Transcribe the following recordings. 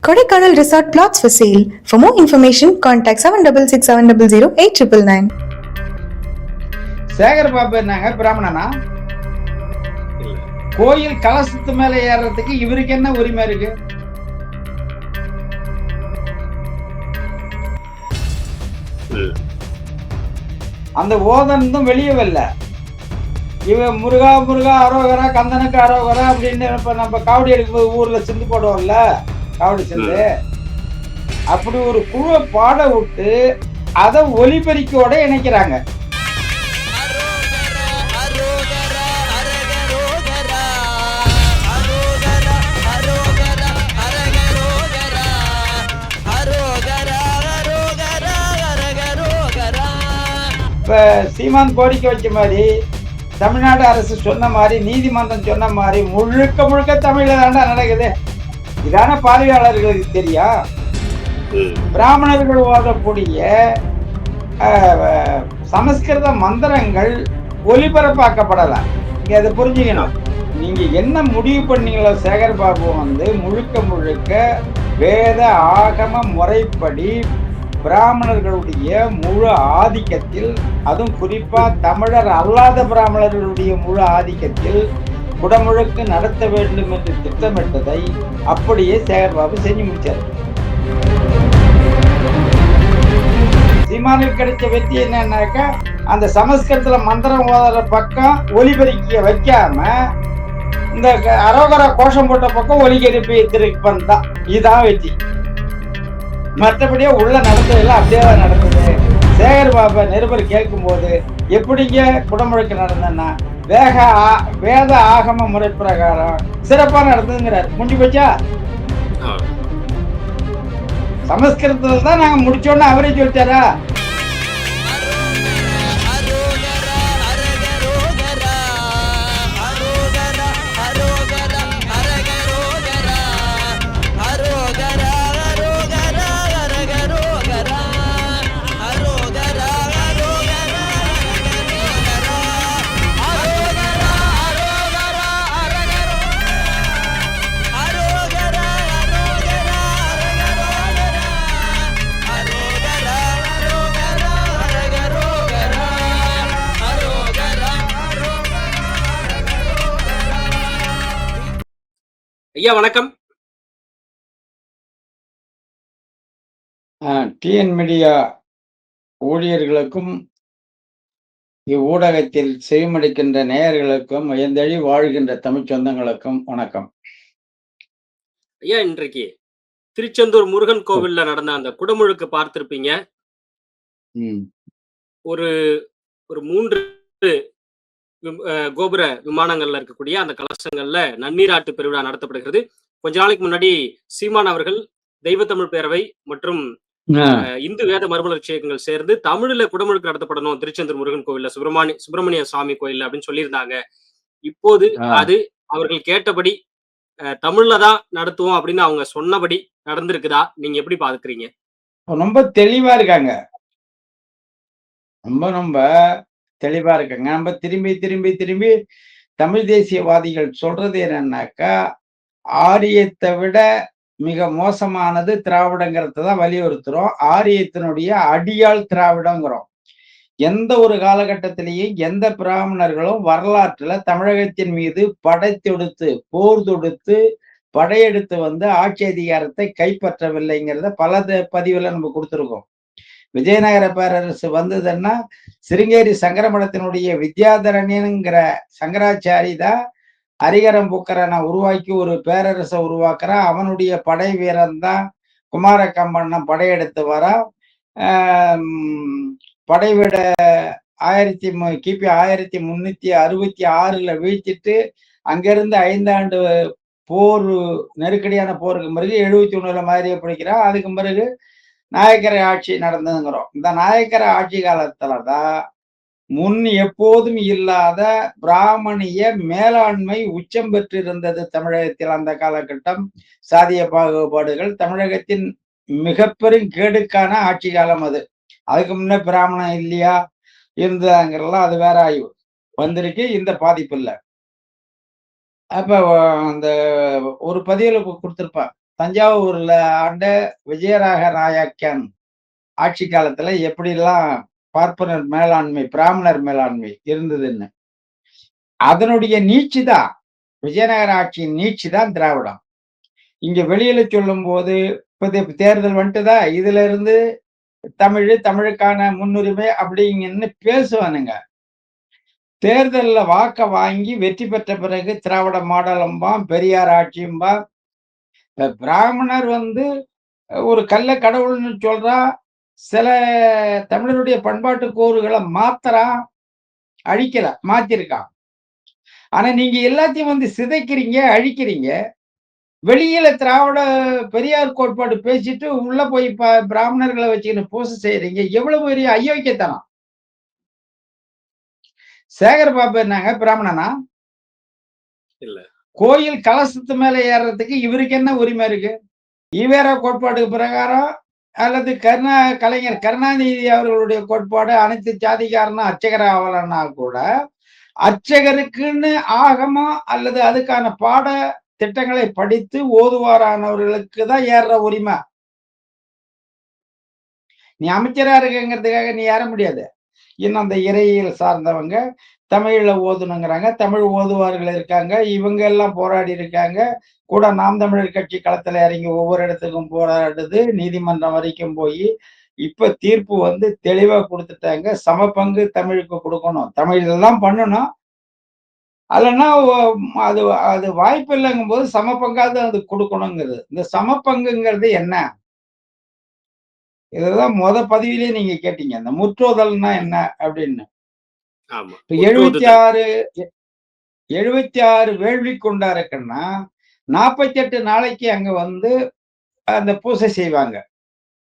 Kodaikanal Resort plots for sale. For more information, contact 7667008999. Sekar Babu என்னங்க பிராமணனா? கோயில் கலசத்து மேல ஏறதுக்கு இவருக்கு என்ன உரிமை இருக்கு? அந்த ஓதனும் வெளியே வரல. இவன் முருகா முருகா அரோகரா கந்தனுக்கு அரோகரா அப்படின்னு இப்ப நம்ம காவடி எடுக்கும்போது ஊர்ல சிந்து போடுவோம்ல, காவடி சிந்து. அப்படி ஒரு குழுவை பாட விட்டு அதை ஒலிபெருக்கியோட இணைக்கிறாங்க. இப்ப சீமான் கோரிக்கை வச்ச மாதிரி, தமிழ்நாடு அரசு சொன்ன மாதிரி, நீதிமன்றம் சொன்ன மாதிரி முழுக்க முழுக்க தமிழ்ல தாண்டா நடக்குது. இதான பார்வையாளர்களுக்கு தெரியும். பிராமணர்கள் ஓதக்கூடிய சமஸ்கிருத மந்திரங்கள் ஒலிபரப்பாக்கப்படலாம். நீங்க அதை புரிஞ்சுக்கணும். நீங்க என்ன முடிவு பண்ணீங்களோ சேகர் பாபு முழுக்க முழுக்க வேத ஆகம முறைப்படி பிராமணர்களுடைய முழு ஆதிக்கத்தில், அதுவும் குறிப்பா தமிழர் அல்லாத பிராமணர்களுடைய முழு ஆதிக்கத்தில் குடமுழுக்கு நடத்த வேண்டும் என்று திட்டமிட்டதை அப்படியே சேகர் பாபு செஞ்சு முடிச்சார். சீமானுக்கு கிடைச்ச வெற்றி என்னன்னாக்கா, அந்த சமஸ்கிருதத்துல மந்திரம் ஓதுற பக்கம் ஒலிபெருக்கிய வைக்காம இந்த அரோகரா கோஷம் போட்ட பக்கம் ஒலிபெருப்பி திருப்பன் தான். இதுதான் வெற்றி. மற்றபடியே உள்ள நடந்ததெல்லாம் அப்படியே தான் நடந்தது. சேகர் பாபா நிருபர் கேட்கும் போது எப்படிங்க குடமுழுக்கு நடந்ததுன்னா, வேத ஆகம முறை பிரகாரம் சிறப்பா நடந்ததுங்கிறார். முடிஞ்சு போச்சா? சமஸ்கிருதத்துல தான் நாங்க முடிச்சோன்னு அவரே சொல்லிட்டாரா? ஐயா வணக்கம். டிஎன் மீடியா ஊழியர்களுக்கும் இவ்வூடகத்தில் செவிமடுக்கின்ற நேயர்களுக்கும் எந்தழி வாழ்கின்ற தமிழ் சொந்தங்களுக்கும் வணக்கம். ஐயா, இன்றைக்கு திருச்செந்தூர் முருகன் கோவில்ல நடந்த அந்த குடமுழுக்கு பார்த்திருப்பீங்க. ஒரு 3 கோபுர விமானங்கள்ல இருக்கக்கூடிய அந்த கலசங்கள்ல நன்னீராட்டு பெருவிழா நடத்தப்படுகிறது. கொஞ்ச நாளைக்கு முன்னாடி சீமான் அவர்கள் தெய்வ தமிழ் பேரவை மற்றும் இந்து வேத மறுமலர்ச்சி இயக்கங்கள் சேர்ந்து தமிழ்ல குடமுழுக்கு நடத்தப்படணும் திருச்செந்தூர் முருகன் கோவில்ல, சுப்பிரமணிய சுவாமி கோயில்ல அப்படின்னு சொல்லியிருந்தாங்க. இப்போது அது அவர்கள் கேட்டபடி தமிழ்ல தான் நடத்துவோம் அப்படின்னு அவங்க சொன்னபடி நடந்திருக்குதா? நீங்க எப்படி பாக்குறீங்க? ரொம்ப தெளிவா இருக்காங்க. ரொம்ப தெளிவா இருக்காங்க. நம்ம திரும்பி திரும்பி திரும்பி தமிழ் தேசியவாதிகள் சொல்றது என்னன்னாக்கா, ஆரியத்தை விட மிக மோசமானது திராவிடங்கிறத தான் வலியுறுத்துறோம். ஆரியத்தினுடைய அடியாள் திராவிடங்கிறோம். எந்த ஒரு காலகட்டத்திலேயும் எந்த பிராமணர்களும் வரலாற்றுல தமிழகத்தின் மீது படை தொடுத்து, போர் தொடுத்து, படையெடுத்து ஆட்சி அதிகாரத்தை கைப்பற்றவில்லைங்கிறத பல பதிவுல நம்ம கொடுத்துருக்கோம். விஜயநகர பேரரசு வந்ததுன்னா சிருங்கேரி சங்கரமடத்தினுடைய வித்யாதரணியனுங்கிற சங்கராச்சாரி தான் ஹரிகரம் புக்கரனை உருவாக்கி ஒரு பேரரசை உருவாக்குறான். அவனுடைய படை வீரன் தான் குமார கம்பண்ணன் படையெடுத்து வரா. படைவிட கிபி 1366 வீழ்த்திட்டு அங்கிருந்து 5 ஆண்டு போர், நெருக்கடியான போருக்கு பிறகு 71 மாதிரியே பிடிக்கிறான். அதுக்கு பிறகு நாயக்கர ஆட்சி நடந்ததுங்கிறோம். இந்த நாயக்கர ஆட்சி காலத்துலதான் முன் எப்போதும் இல்லாத பிராமணிய மேலாண்மை உச்சம் பெற்றிருந்தது தமிழகத்தில். அந்த காலகட்டம் சாதிய பாகுபாடுகள் தமிழகத்தின் மிக பெரும் கேடுக்கான ஆட்சி காலம் அது. அதுக்கு முன்ன பிராமணன் இல்லையா இருந்தாங்கிறலாம் அது வேற ஆய்வு வந்திருக்கு. இந்த பாதிப்பு இல்லை. அப்ப அந்த ஒரு பதிவுல கொடுத்திருப்பான், தஞ்சாவூர்ல ஆண்ட விஜயராக நாயக்கன் ஆட்சி காலத்துல எப்படிலாம் பார்ப்பனர் மேலாண்மை, பிராமணர் மேலாண்மை இருந்ததுன்னு. அதனுடைய நீட்சி தான் விஜயநகர ஆட்சியின் நீட்சி தான் திராவிடம். இங்க வெளியில சொல்லும்போது, இப்ப தேர்தல் வந்துட்டுதா, இதுல இருந்து தமிழுக்கான முன்னுரிமை அப்படிங்கன்னு பேசுவானுங்க. தேர்தல்ல வாக்க வாங்கி வெற்றி பெற்ற பிறகு திராவிட மாடலும்பான், பெரியார் ஆட்சியும்பான். பிராமணர் வந்து ஒரு கள்ள கடவுள்னு சொல்றான். சில தமிழருடைய பண்பாட்டு கூறுகளை மாத்துறான், அழிக்கல, மாத்திருக்கான். ஆனா நீங்க எல்லாத்தையும் வந்து சிதைக்கிறீங்க, அழிக்கிறீங்க. வெளியில திராவிட பெரியார் கோட்பாடு பேசிட்டு உள்ள போய் பிராமணர்களை வச்சுக்கிட்டு பூசை செய்யறீங்க. எவ்வளவு பெரிய அயோக்கியத்தனம். சேகர் பாபு என்னங்க பிராமணனா? இல்ல. கோயில் கலசத்து மேல ஏறுறதுக்கு இவருக்கு என்ன உரிமை இருக்கு? ஈவேரா கோட்பாட்டுக்கு பிரகாரம் அல்லது கலைஞர் கருணாநிதி அவர்களுடைய கோட்பாடு அனைத்து ஜாதிக்காரனும் அர்ச்சகர் ஆகலன்னா கூட அர்ச்சகருக்குன்னு ஆகமம் அல்லது அதுக்கான பாட திட்டங்களை படித்து ஓதுவாரானவர்களுக்கு தான் ஏறுற உரிமை. நீ அமைச்சரா இருக்குங்கிறதுக்காக நீ ஏற முடியாது. இன்னும் அந்த இறையியல் சார்ந்தவங்க தமிழ்ல ஓதணுங்கிறாங்க. தமிழ் ஓதுவார்கள் இருக்காங்க. இவங்க எல்லாம் போராடி இருக்காங்க. கூட நாம் தமிழர் கட்சி களத்துல இறங்கி ஒவ்வொரு இடத்துக்கும் போராடுது. நீதிமன்றம் வரைக்கும் போய் இப்ப தீர்ப்பு வந்து தெளிவா குடுத்துட்டாங்க. சமபங்கு தமிழுக்கு குடுக்கணும். தமிழ்ல தான் பண்ணணும். அல்லன்னா அது அது வாய்ப்பு இல்லங்கும்போது சமபங்காவது அது குடுக்கணுங்கிறது. இந்த சமபங்குங்கிறது என்ன? இதுதான் பதிவிலேயே நீங்க கேட்டீங்க. இந்த முற்றோதல்னா என்ன அப்படின்னு. ஆமா. இப்ப முற்றோதுதல். 76 வேள்வி கொண்டா இருக்குன்னா 48 நாளைக்கு அங்க வந்து அந்த பூசை செய்வாங்க.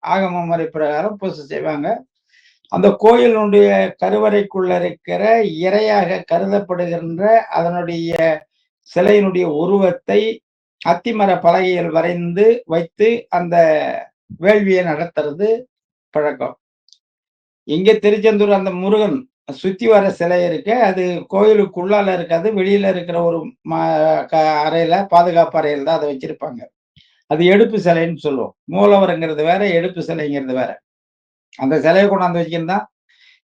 ஆகம முறை பிரகாரம் பூசை செய்வாங்க. அந்த கோயிலுடைய கருவறைக்குள்ள இருக்கிற இறையாக கருதப்படுகின்ற அதனுடைய சிலையினுடைய உருவத்தை அத்திமர பலகையில் வரைந்து வைத்து அந்த வேள்வியை நடத்துறது பழக்கம். இங்க திருச்செந்தூர் அந்த முருகன் சுத்தி வர சிலை இருக்கு. அது கோயிலுக்குள்ளால இருக்காது. வெளியில இருக்கிற ஒரு ம க அறையில, பாதுகாப்பு அறையில தான் அத வச்சிருப்பாங்க. அது எடுப்பு சிலைன்னு சொல்லுவோம். மூலவர்ங்கிறது வேற, எடுப்பு சிலைங்கிறது வேற. அந்த சிலைய கொண்டாந்து வச்சுக்கின்னு தான்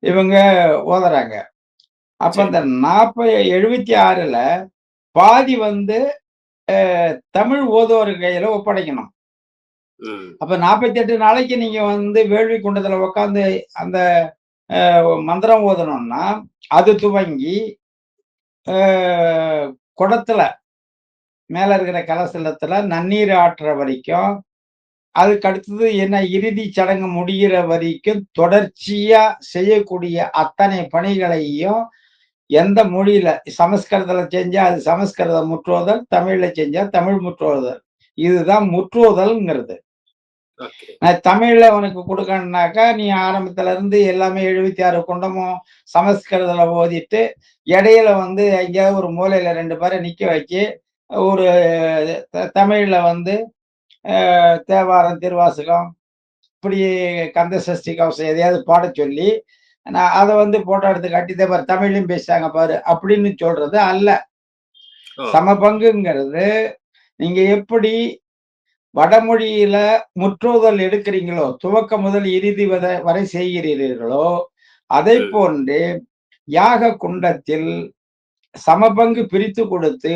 இவங்க ஓதுறாங்க. அப்ப சரி. அந்த 76ல பாதி வந்து தமிழ் ஓதுவார் கையில ஒப்படைக்கணும். ம். அப்ப 48 நாளைக்கு நீங்க வந்து வேள்வி குண்டத்துல உட்கார்ந்து அந்த மந்திரம் ஓதணும்னா, அது துவங்கி குடத்துல மேல இருக்கிற கலசலத்துல நன்னீர் ஆட்டுற வரைக்கும், அதுக்கு அடுத்தது என்ன இறுதி சடங்கு முடியிற வரைக்கும் தொடர்ச்சியா செய்யக்கூடிய அத்தனை பணிகளையும் எந்த மொழியில சமஸ்கிருதத்துல செஞ்சா அது சமஸ்கிருத முற்றோதல், தமிழ்ல செஞ்சா தமிழ் முற்றோதல். இதுதான் முற்றோதல்ங்கிறது. ஓகே. நான் தமிழ்ல உனக்கு குடுக்கணும்னாக்கா, நீ ஆரம்பத்துல இருந்து எல்லாமே 76 குண்டமும் சமஸ்கிருதத்துல ஓதிட்டு, இடையில வந்து எங்கேயாவது ஒரு மூலையில 2 பேர நிக்க வச்சு, ஒரு தமிழ்ல வந்து தேவாரம், திருவாசகம், இப்படி கந்த சஷ்டி கவசம் எதையாவது பாடச் சொல்லி, நான் அத வந்து போட்டோ எடுத்து காட்டி, "இதோ பாரு தமிழ்லயும் பேசுறாங்க பாரு" அப்படின்னு சொல்றது அல்ல. ஓ! சமபங்குங்கிறது நீங்க எப்படி வடமொழியில முற்றோதல் எடுக்கிறீங்களோ, துவக்கம் முதல் இறுதி வரை செய்கிறீர்களோ, அதைப் ம். போன்று யாக குண்டத்தில் சமபங்கு பிரித்து கொடுத்து,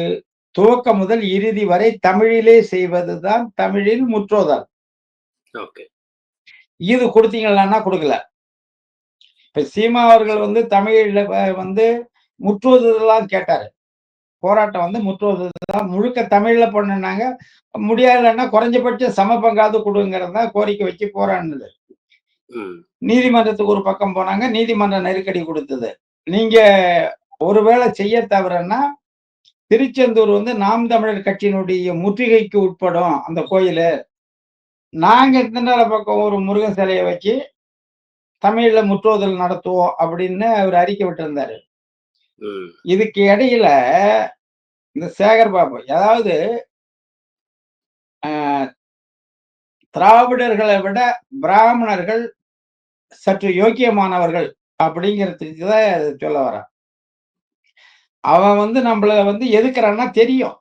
துவக்கம் முதல் இறுதி வரை தமிழிலே செய்வதுதான் தமிழில் முற்றோதல். ஓகே. இது குடுத்தீங்களான்னா குடுக்கல. இப்ப சீமா அவர்கள் வந்து தமிழ்ல வந்து முற்றோதுதல்லாம் கேட்டாரு. போராட்டம் வந்து முற்றுவதுதான் முழுக்க தமிழ்ல பண்ணுனாங்க. முடியலன்னா குறைஞ்சபட்சம் சமபங்காவது குடுங்கிறது தான் கோரிக்கை வச்சு போராடுனது. ம். நீதிமன்றத்துக்கு ஒரு பக்கம் போனாங்க. நீதிமன்றம் நெருக்கடி குடுத்தது. நீங்க ஒருவேளை செய்ய தவறுன்னா, திருச்செந்தூர் வந்து நாம் தமிழர் கட்சியினுடைய முற்றுகைக்கு உட்படும் அந்த கோயிலு. நாங்க திண்டல பக்கம் ஒரு முருகன் சிலைய வச்சு தமிழ்ல முற்றோதல் நடத்துவோம் அப்படின்னு அவரு அறிக்கை விட்டிருந்தாரு. ம். இதுக்கு இடையில இந்த சேகர் பாபு அதாவது அ திராவிடர்களை விட பிராமணர்கள் சற்று யோக்கியமானவர்கள் அப்படிங்கிறதுக்கு தான் சொல்ல வரேன். அவன் வந்து நம்மள வந்து எதுக்குறான்னா தெரியும்.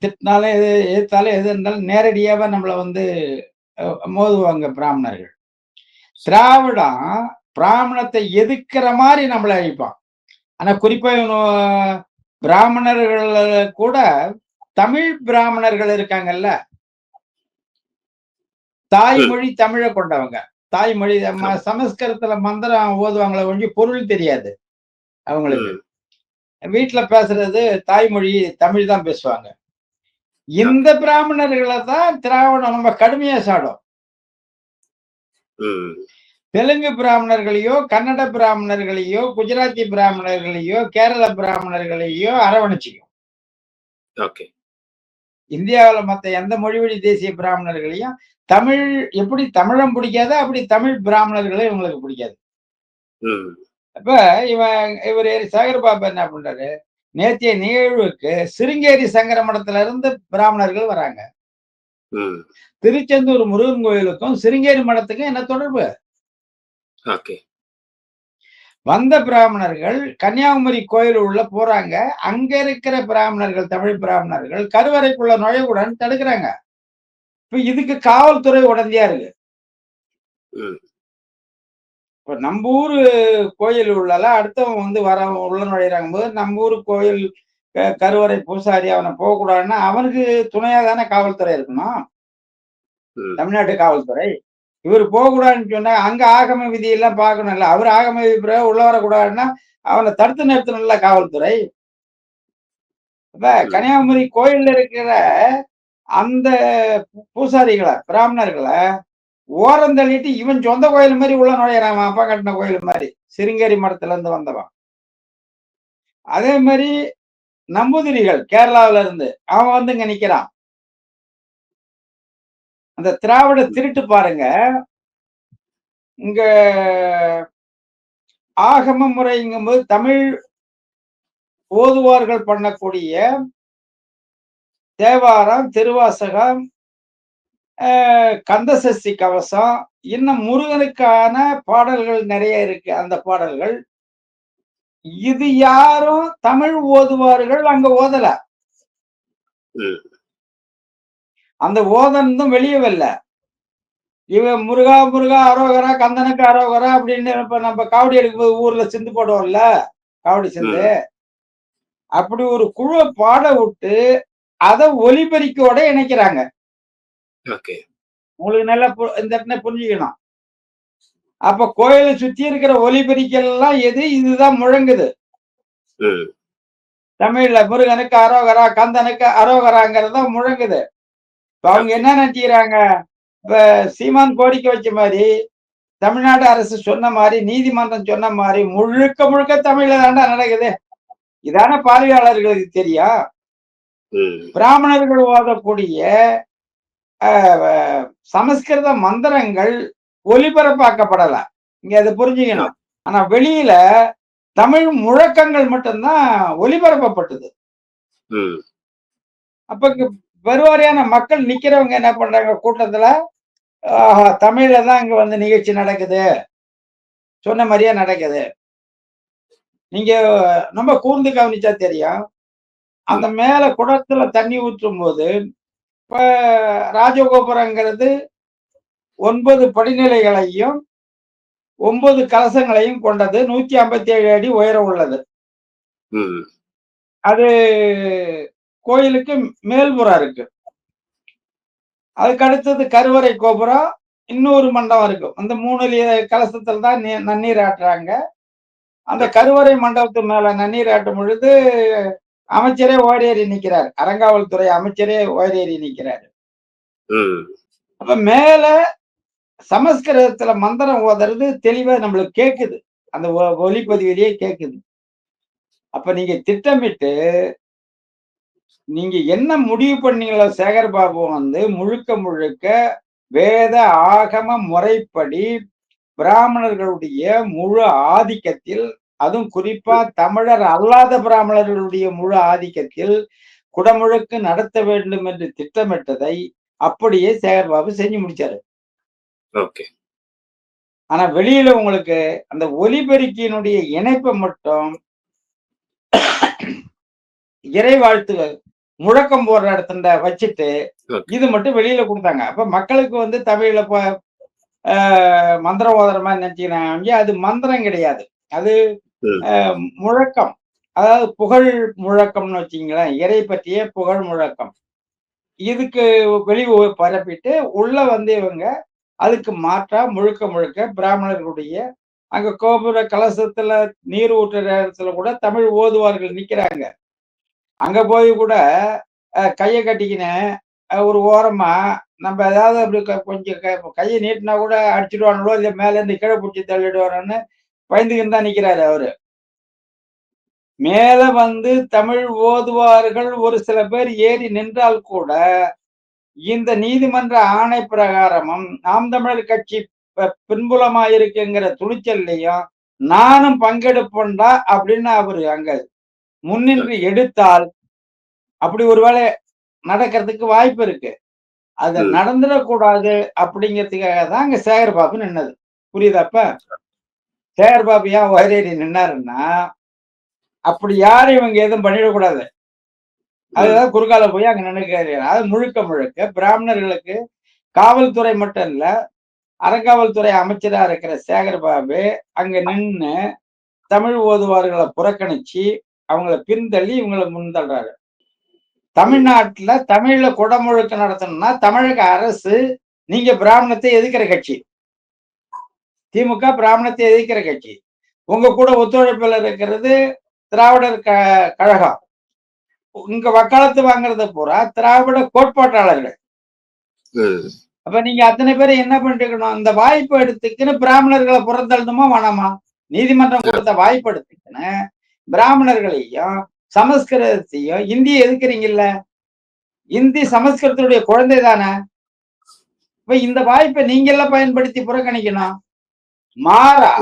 திட்டினாலும் எதிர்த்தாலும் எது இருந்தாலும் நேரடியாவே நம்மள வந்து மோதுவாங்க பிராமணர்கள். திராவிடம் பிராமணத்தை எதிர்க்கிற மாதிரி நம்மளை அழிப்பான். ஆனா குறிப்பா பிராமணர்கள் கூட தமிழ் பிராமணர்கள் இருக்காங்கல்ல, தாய்மொழி தமிழ கொண்டவங்க. தாய்மொழி சமஸ்கிருதத்துல மந்திரம் ஓதுவாங்களே ஒழிஞ்சு பொருள் தெரியாது அவங்களுக்கு. வீட்டுல பேசுறது தாய்மொழி தமிழ் தான் பேசுவாங்க. இந்த பிராமணர்களை தான் திராவிடம் நம்ம கடுமையா சாடும். தெலுங்கு பிராமணர்களையோ, கன்னட பிராமணர்களையோ, குஜராத்தி பிராமணர்களையோ, கேரள பிராமணர்களையோ அரவணைச்சிக்கும். இந்தியாவில மத்த எந்த மொழி வழி தேசிய பிராமணர்களையும் தமிழ் எப்படி தமிழம் பிடிக்காதோ அப்படி தமிழ் பிராமணர்களே இவங்களுக்கு பிடிக்காது. அப்ப இவர் சேகர்பாபு என்ன பண்றாரு, நேற்றைய நிகழ்வுக்கு சிருங்கேரி சங்கர மடத்துல இருந்து பிராமணர்கள் வராங்க. திருச்செந்தூர் முருகன் கோயிலுக்கும் சிருங்கேரி மடத்துக்கும் என்ன தொடர்பு? வந்த பிராமணர்கள் கன்னியாகுமரி கோயில் உள்ள போறாங்க. அங்க இருக்கிற பிராமணர்கள், தமிழ் பிராமணர்கள் கருவறைக்குள்ள நுழைவுடன் தடுக்கிறாங்க. இப்ப இதுக்கு காவல்துறை உடந்தையா இருக்கு. இப்ப நம்ம ஊரு கோயில் உள்ளல அடுத்தவங்க வந்து உள்ள நுழையிறாங்க போது நம்ம ஊரு கோயில் கருவறை பூசாரி அவனை போகக்கூடாதுன்னா அவனுக்கு துணையா தானே காவல்துறை இருக்கணும். தமிழ்நாட்டு காவல்துறை. இவர் போகக்கூடாதுன்னு சொன்னா அங்க ஆகம விதி எல்லாம் பார்க்கணும்ல. அவர் ஆகம விதி பிறகு உள்ள வரக்கூடாதுன்னா அவனை தடுத்து நிறுத்தணும்ல காவல்துறை. இப்ப கன்னியாகுமரி கோயில்ல இருக்கிற அந்த பூசாரிகளை, பிராமணர்களை ஓரம் தள்ளிட்டு இவன் சொந்த கோயில் மாதிரி உள்ள நுழையிறான். அப்பா கட்டின கோயில் மாதிரி சிருங்கேரி மடத்துல இருந்து வந்தவன். அதே மாதிரி நம்பூதிரிகள் கேரளாவில இருந்து அவன் வந்து இங்க நிக்கிறான். அந்த திராவிட திருட்டு பாருங்க. இங்க ஆகம முறைங்கும் போது தமிழ் ஓதுவார்கள் பண்ணக்கூடிய தேவாரம், திருவாசகம், கந்தசஷ்டி கவசம், இன்னும் முருகனுக்கான பாடல்கள் நிறைய இருக்கு. அந்த பாடல்கள் இது யாரும் தமிழ் ஓதுவார்கள் அங்க ஓதல. அந்த ஓதனும் வெளியே வரல. இவன் முருகா முருகா அரோகரா, கந்தனுக்கு அரோகரா அப்படின்னு இப்ப நம்ம காவடி எடுக்கும்போது ஊர்ல சிந்து போடுவோம்ல, காவடி சிந்து. அப்படி ஒரு குழுவை பாட விட்டு அதை ஒலிபெருக்கோட இணைக்கிறாங்க. உங்களுக்கு நல்லா இந்த இடத்துல புரிஞ்சுக்கணும். அப்ப கோயிலை சுத்தி இருக்கிற ஒலிபெருக்கல் எல்லாம் எது இதுதான் முழங்குது. தமிழ்ல முருகனுக்கு அரோகரா, கந்தனுக்கு அரோகராங்கிறதா முழங்குது. இப்ப அவங்க என்ன நினைக்கிறாங்க, இப்ப சீமான் கோரிக்கை வச்ச மாதிரி தமிழ்நாடு அரசு சொன்ன மாதிரி நீதிமன்றம் சொன்ன மாதிரி முழுக்க முழுக்க தமிழ்ல தாண்டா நடக்குது. இதான பார்வையாளர்களுக்கு தெரியும். பிராமணர்கள் ஓதக்கூடிய சமஸ்கிருத மந்திரங்கள் ஒலிபரப்பாக்கப்படல. இங்க அதை புரிஞ்சுக்கணும். ஆனா வெளியில தமிழ் முழக்கங்கள் மட்டும்தான் ஒலிபரப்பப்பட்டது. அப்ப பெருவாரியான மக்கள் நிக்கிறவங்க என்ன பண்றாங்க கூட்டத்துல, தமிழ்ல தான் இங்க வந்து நிகழ்ச்சி நடக்குது, சொன்ன மாதிரியே நடக்குது. நீங்க ரொம்ப கூர்ந்து கவனிச்சா தெரியும். அந்த மேல குடத்துல தண்ணி ஊற்றும் போது இப்ப ராஜகோபுரங்கிறது 9 படிநிலைகளையும் 9 கலசங்களையும் கொண்டது. 157 அடி உயரம் உள்ளது. அது கோயிலுக்கு மேல்புறம் இருக்கு. அதுக்கு அடுத்தது கருவறை கோபுரம், இன்னொரு மண்டபம் இருக்கும். அந்த 3 கலசத்துல தான் நன்னீர் ஆட்டுறாங்க. அந்த கருவறை மண்டபத்து மேல நன்னீர் ஆட்டும் பொழுது அமைச்சரே ஓடேறி நிக்கிறார். அறங்காவல்துறை அமைச்சரே ஓடேறி நிக்கிறாரு. அப்ப மேல சமஸ்கிருதத்துல மந்திரம் ஓதுறது தெளிவா நம்மளுக்கு கேக்குது. அந்த ஒலிப்பதிவிலேயே கேக்குது. அப்ப நீங்க திட்டமிட்டு நீங்க என்ன முடிவு பண்ணீங்களோ சேகர்பாபு வந்து முழுக்க முழுக்க வேத ஆகம முறைப்படி பிராமணர்களுடைய முழு ஆதிக்கத்தில், அதுவும் குறிப்பா தமிழர் அல்லாத பிராமணர்களுடைய முழு ஆதிக்கத்தில் குடமுழுக்கு நடத்த வேண்டும் என்று திட்டமிட்டதை அப்படியே சேகர்பாபு செஞ்சு முடிச்சாரு. ஆனா வெளியில உங்களுக்கு அந்த ஒலிபெருக்கியினுடைய இணைப்பை மட்டும் இறை வாழ்த்து முழக்கம் போடுற இடத்துல வச்சுட்டு ஓகே. இது மட்டும் வெளியில கொடுத்தாங்க. அப்ப மக்களுக்கு வந்து தமிழ்ல மந்திரம் ஓதுற மாதிரி நினைச்சுக்கிறாங்க. அது மந்திரம் கிடையாது. அது ம். முழக்கம். அதாவது புகழ் முழக்கம்னு வச்சுங்களேன். இறை பற்றிய புகழ் முழக்கம். இதுக்கு வெளி பரப்பிட்டு உள்ள வந்து இவங்க அதுக்கு மாற்றா முழுக்க முழுக்க பிராமணர்களுடைய அங்க கோபுர கலசத்துல நீர் ஊற்றுற இடத்துல கூட தமிழ் ஓதுவார்கள் நிக்கிறாங்க. அங்க போய் கூட கைய கட்டிக்கின்னு ஒரு ஓரமா நம்ம ஏதாவது அப்படி கொஞ்சம் கையை நீட்டினா கூட அடிச்சிடுவானுங்களோ இல்ல மேல இருந்து கீழே பிடிச்சி தள்ளிடுவானோன்னு பயந்துக்கின்னு தான் நிக்கிறாரு அவரு. மேல வந்து தமிழ் ஓதுவார்கள் ஒரு சில பேர் ஏறி நின்றால் கூட இந்த நீதிமன்ற ஆணை பிரகாரமும் நாம் தமிழர் கட்சி பின்புலமா இருக்குங்கிற துணிச்சல்லையும் நானும் பங்கெடுப்பேன்டா அப்படின்னு அவரு அங்க முன்னின்று எடுத்தால் அப்படி ஒருவேளை நடக்கிறதுக்கு வாய்ப்பு இருக்கு. அது நடந்துடக்கூடாது அப்படிங்கிறதுக்காக தான் அங்க சேகர் பாபு நின்னது. புரியுதாப்ப? சேகர் பாபு ஏன் உயரேறி நின்னாருன்னா அப்படி யாரும் இவங்க எதுவும் பண்ணிடக்கூடாது. அதுதான் குறுக்கால போய் அங்க நினைக்கிறாரு. அது முழுக்க முழுக்க பிராமணர்களுக்கு காவல்துறை மட்டும் இல்ல, அறங்காவல்துறை அமைச்சரா இருக்கிற சேகர் பாபு அங்க நின்னு தமிழ் ஓதுவார்களை புறக்கணிச்சு அவங்கள பின்தள்ளி இவங்களை முன்தள்ளுறாரு. தமிழ்நாட்டுல தமிழ்ல குடமுழுக்கு நடத்தணும்னா தமிழக அரசு நீங்க பிராமணத்தை எதிர்க்கிற கட்சி. திமுக பிராமணத்தை எதிர்க்கிற கட்சி. உங்க கூட ஒத்துழைப்புல இருக்கிறது திராவிடர் கழகம். இங்க வக்காலத்து வாங்குறத பூரா திராவிட கோட்பாட்டாளர்கள். அப்ப நீங்க அத்தனை பேரும் என்ன பண்ணிருக்கணும்? இந்த வாய்ப்பு எடுத்துக்கின்னு பிராமணர்களை புறந்தள்ளணுமா வேணாமா? நீதிமன்றம் கொடுத்த வாய்ப்பு எடுத்துக்கின்னு பிராமணர்களையும் சமஸ்கிருதத்தையும் இந்திய எதுக்குறீங்கல்ல? இந்தி சமஸ்கிருதத்துடைய குழந்தை தானே. இப்ப இந்த வாய்ப்பை நீங்க எல்லாம் பயன்படுத்தி புறக்கணிக்கணும். மாறா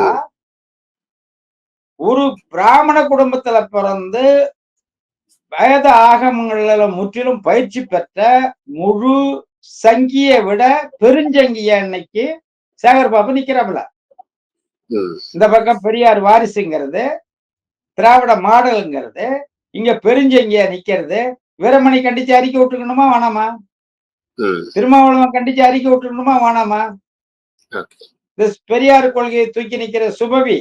ஒரு பிராமண குடும்பத்துல பிறந்து வேத ஆகமங்கள்ல முற்றிலும் பயிற்சி பெற்ற முழு சங்கியை விட பெருஞ்சங்கிய இன்னைக்கு சேகர் பாபு நிக்கிறாப்புல. இந்த பக்கம் பெரியார் வாரிசுங்கிறது, திராவிட மாடலுங்கிறது, இங்க பெருஞ்சங்கிய நிக்கிறது. வீரமணி கண்டிச்சு அறிக்கை விட்டுக்கணுமா வேணாமா? திருமாவளவன் கண்டிச்சு அறிக்கை விட்டுக்கணுமா வேணாமா? பெரியார் கொள்கையை தூக்கி நிக்கிற சுபவி,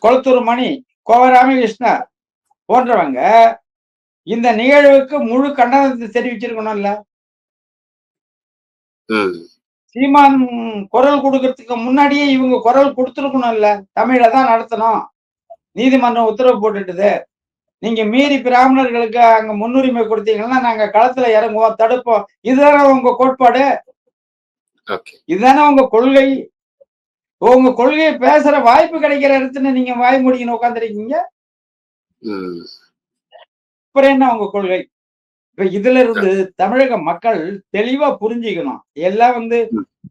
கொளத்தூர் மணி, கோவ ராமகிருஷ்ணா போன்றவங்க இந்த நிகழ்வுக்கு முழு கண்டனத்தை தெரிவிச்சிருக்கணும்ல. சீமான் குரல் கொடுக்கறதுக்கு முன்னாடியே இவங்க குரல் கொடுத்துருக்கணும்ல. தமிழ தான் நடத்தணும், நீதிமன்றம் உத்தரவு போட்டுட்டுது, நீங்க மீறி பிராமணர்களுக்கு அங்க முன்னுரிமை கொடுத்தீங்கன்னா நாங்க களத்துல இறங்குவோம், தடுப்போம். இதுதானே உங்க கோட்பாடு, இதுதானே உங்க கொள்கை. உங்க கொள்கையை பேசுற வாய்ப்பு கிடைக்கிற இடத்துல நீங்க வாய் மூடிக்கின்னு உட்காந்துருக்கீங்க. அப்புறம் என்ன உங்க கொள்கை? இப்ப இதுல இருந்து தமிழக மக்கள் தெளிவா புரிஞ்சுக்கணும். எல்லாம் வந்து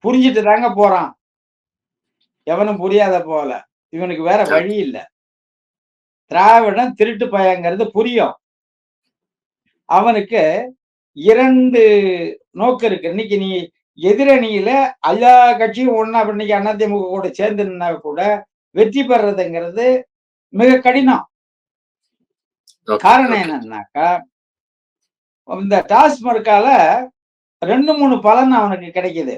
புரிஞ்சுட்டு தாங்க போறான். எவனும் புரியாத போல. இவனுக்கு வேற வழி இல்ல. திராவிடம் திருட்டு பயங்கிறது புரியும். அவனுக்கு 2 நோக்கம் இருக்கு. இன்னைக்கு நீ எதிரணியில எல்லா கட்சியும் ஒண்ணா இன்னைக்கு அதிமுக கூட சேர்ந்து நின்னா கூட வெற்றி பெறதுங்கிறது மிக கடினம். காரணம் என்னன்னாக்கா, இந்த டாஸ்மார்க்கால 2-3 பலன் அவனுக்கு கிடைக்குது.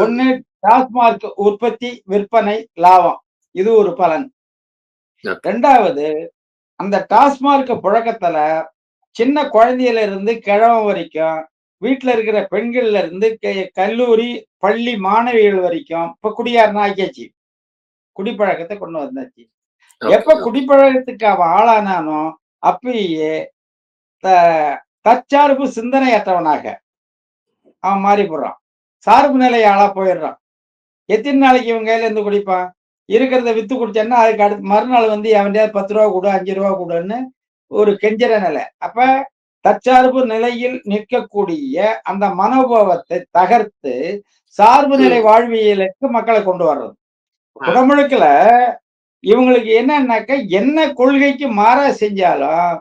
ஒண்ணு, டாஸ்மார்க் உற்பத்தி விற்பனை லாபம், இது ஒரு பலன். 2வது, அந்த டாஸ்மார்க் புழக்கத்துல சின்ன குழந்தையில இருந்து கிழவன் வரைக்கும், வீட்டுல இருக்கிற பெண்கள்ல இருந்து கல்லூரி பள்ளி மாணவிகள் வரைக்கும் இப்ப குடியாரனா ஆக்கியாச்சு. குடிப்பழக்கத்தை கொண்டு வந்தாச்சு. எப்ப குடிப்பழக்கத்துக்கு அவன் ஆளானானோ அப்பயே தற்சார்பு சிந்தனையற்றவனாக அவன் மாறி போடுறான். சார்பு நிலை ஆளா போயிடுறான். எத்தனை நாளைக்கு இவன் கையில இருந்து குடிப்பான்? இருக்கிறத வித்து குடிச்சான்னா அதுக்கு அடுத்து மறுநாள் வந்து எவன்டையாவது 10 ரூபா கொடு, 5 ரூபா கொடுன்னு ஒரு கெஞ்சற நிலை. அப்ப தற்சார்பு நிலையில் நிற்கக்கூடிய அந்த மனோபாவத்தை தகர்த்து சார்பு நிலை வாழ்வியலுக்கு மக்களை கொண்டு வர்றது. குடமுழுக்குல இவங்களுக்கு என்னன்னாக்க, என்ன கொள்கைக்கு மாறா செஞ்சாலும்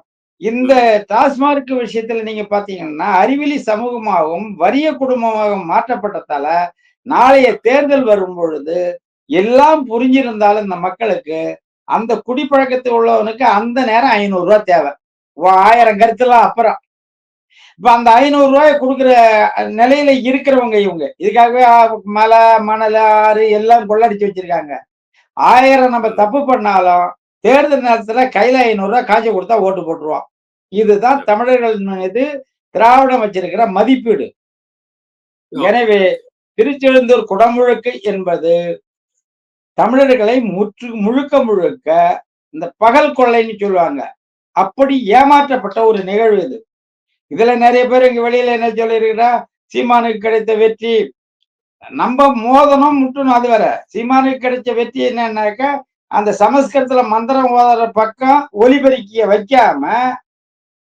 இந்த டாஸ்மார்க் விஷயத்துல நீங்க பாத்தீங்கன்னா அறிவிலி சமூகமாகவும் வறிய குடும்பமாகவும் மாற்றப்பட்டதால நாளைய தேர்தல் வரும் பொழுது எல்லாம் புரிஞ்சிருந்தாலும் இந்த மக்களுக்கு அந்த குடிப்பழக்கத்தில் உள்ளவனுக்கு அந்த நேரம் 500 ரூபாய் தேவை. 1000 கருத்துலாம் அப்புறம். இப்ப அந்த ரூ. 500 குடுக்குற நிலையில இருக்கிறவங்க இவங்க. இதுக்காகவே மலை, மணல், ஆறு எல்லாம் கொள்ளடிச்சு வச்சிருக்காங்க. 1000 நம்ம ம். தப்பு பண்ணாலும், தேர்தல் நேரத்துல கையில ரூ. 500 காசு குடுத்தா ஓட்டு போட்டுருவான். இதுதான் தமிழர்கள் மீது திராவிடம் வச்சிருக்கிற மதிப்பீடு. எனவே திருச்செழுந்தூர் குடமுழுக்கு என்பது தமிழர்களை முழுக்க முழுக்க இந்த பகல் கொள்ளைன்னு சொல்லுவாங்க. அப்படி ஏமாற்றப்பட்ட ஒரு நிகழ்வு இது. இதுல நெறைய பேர் இங்க வெளியில என்ன சொல்லியிருக்கிறா, சீமானுக்கு கிடைத்த வெற்றி, நம்ம மோதணும், முட்டணும் அது வேற. சீமானுக்கு கிடைச்ச வெற்றி என்னன்னாக்கா, அந்த சமஸ்கிருதத்துல மந்திரம் ஓதுற பக்கம் ஒலிபெருக்கிய வைக்காம,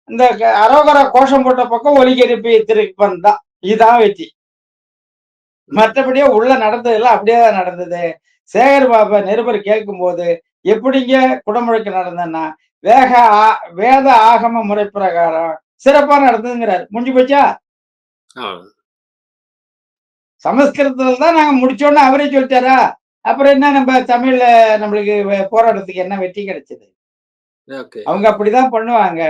இந்த அரோகரா கோஷம் போட்ட பக்கம் ஒலிபெருப்பி திருப்பன் தான். இதுதான் வெற்றி. மற்றபடியே உள்ள நடந்ததெல்லாம் அப்படியே தான் நடந்தது. சேகர் பாபா நிருபர் கேட்கும்போது, எப்படிங்க குடமுழுக்கு நடந்ததுன்னா, வேக ஆ வேத ஆகம முறை பிரகாரம் சிறப்பா நடந்ததுங்கிறாரு. முடிஞ்சு போச்சா? சமஸ்கிருதத்துல தான் நாங்க முடிச்சோம்னு அவரே சொல்லிட்டாரா? அப்புறம் என்ன நம்ம தமிழ்ல நம்மளுக்கு போராட்டத்துக்கு என்ன வெற்றி கிடைச்சது? அவங்க அப்படிதான் பண்ணுவாங்க.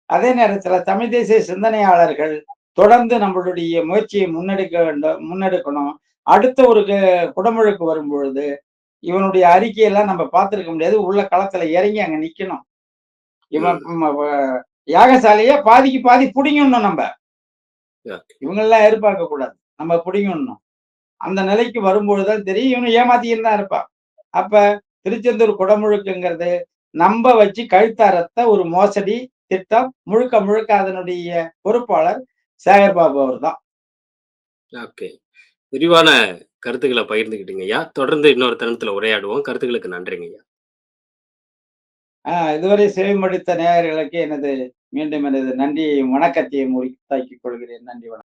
அதே நேரத்துல தமிழ் தேசிய சிந்தனையாளர்கள் தொடர்ந்து நம்மளுடைய முயற்சியை முன்னெடுக்கணும். அடுத்த ஒரு குடமுழுக்கு வரும்பொழுது, இவனுடைய அறிக்கையெல்லாம் நம்ம பார்த்திருக்க முடியாது. உள்ள களத்துல இறங்கி அங்க நிக்கணும். இவன் யாகசாலைய பாதிக்கு பாதி புடிங்கிடணும் நம்ம. இவங்கெல்லாம் எதிர்பார்க்க கூடாது. நம்ம புடிங்கிடணும். அந்த நிலைக்கு வரும்பொழுதுதான் தெரியும். இவனு ஏமாத்திக்கிட்டு தான் இருப்பான். அப்ப திருச்செந்தூர் குடமுழுக்குங்கிறது நம்ப வச்சு கழுத்தறுத்த ஒரு மோசடி திட்டம். முழுக்க முழுக்க அதனுடைய பொறுப்பாளர் சேகர் பாபு அவர்தான். ஓகே. விரிவான கருத்துக்களை பகிர்ந்துக்கிட்டீங்க ஐயா. தொடர்ந்து இன்னொரு தருணத்துல உரையாடுவோம். கருத்துக்களுக்கு நன்றிங்க ஐயா. இதுவரை செவிமடுத்த நேயர்களுக்கு மீண்டும் எனது நன்றியையும் வணக்கத்தையும் உரித்தாக்கிக் கொள்கிறேன். நன்றி, வணக்கம்.